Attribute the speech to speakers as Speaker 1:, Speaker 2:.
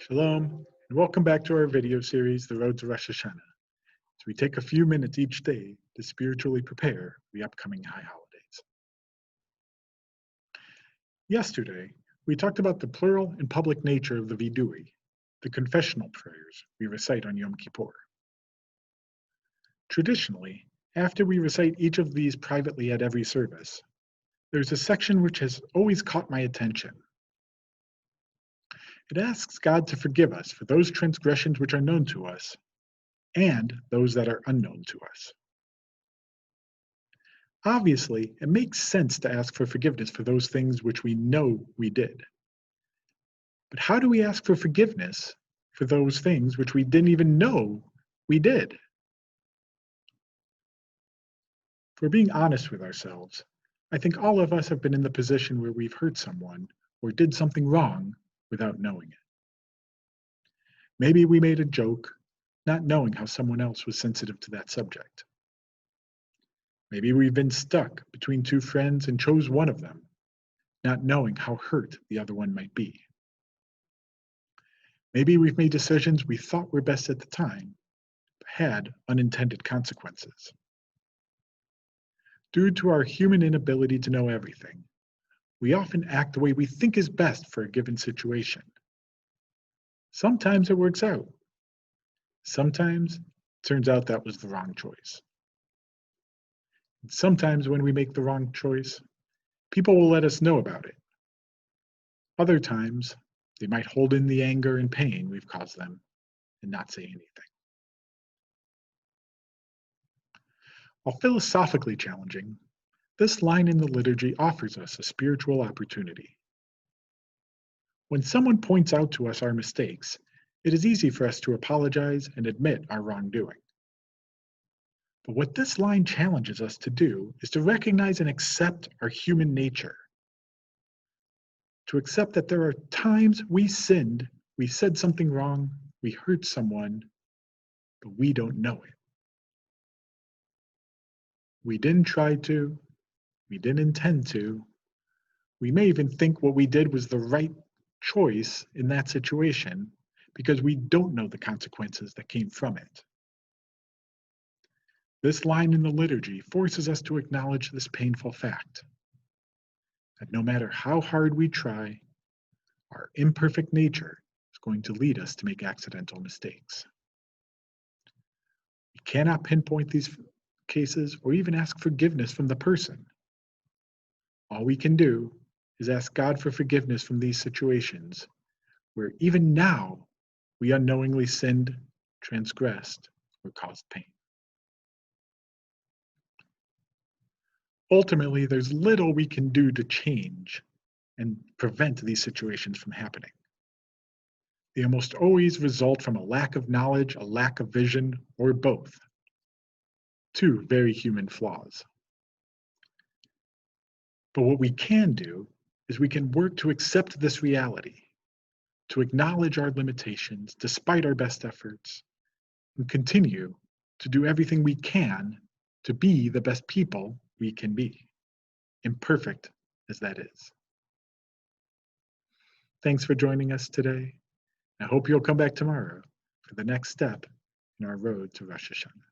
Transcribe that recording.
Speaker 1: Shalom, and welcome back to our video series, The Road to Rosh Hashanah, as we take a few minutes each day to spiritually prepare for the upcoming high holidays. Yesterday, we talked about the plural and public nature of the vidui, the confessional prayers we recite on Yom Kippur. Traditionally, after we recite each of these privately at every service, there's a section which has always caught my attention. It asks God to forgive us for those transgressions which are known to us and those that are unknown to us. Obviously, it makes sense to ask for forgiveness for those things which we know we did. But how do we ask for forgiveness for those things which we didn't even know we did? If we're being honest with ourselves, I think all of us have been in the position where we've hurt someone or did something wrong without knowing it. Maybe we made a joke, not knowing how someone else was sensitive to that subject. Maybe we've been stuck between two friends and chose one of them, not knowing how hurt the other one might be. Maybe we've made decisions we thought were best at the time, but had unintended consequences. Due to our human inability to know everything, we often act the way we think is best for a given situation. Sometimes it works out. Sometimes it turns out that was the wrong choice. And sometimes when we make the wrong choice, people will let us know about it. Other times, they might hold in the anger and pain we've caused them and not say anything. While philosophically challenging, this line in the liturgy offers us a spiritual opportunity. When someone points out to us our mistakes, it is easy for us to apologize and admit our wrongdoing. But what this line challenges us to do is to recognize and accept our human nature. To accept that there are times we sinned, we said something wrong, we hurt someone, but we don't know it. We didn't try to, we didn't intend to. We may even think what we did was the right choice in that situation because we don't know the consequences that came from it. This line in the liturgy forces us to acknowledge this painful fact, that no matter how hard we try, our imperfect nature is going to lead us to make accidental mistakes. We cannot pinpoint these cases or even ask forgiveness from the person. All we can do is ask God for forgiveness from these situations where even now we unknowingly sinned, transgressed, or caused pain. Ultimately, there's little we can do to change and prevent these situations from happening. They almost always result from a lack of knowledge, a lack of vision, or both. Two very human flaws. But what we can do is we can work to accept this reality, to acknowledge our limitations despite our best efforts, and continue to do everything we can to be the best people we can be, imperfect as that is. Thanks for joining us today. I hope you'll come back tomorrow for the next step in our road to Rosh Hashanah.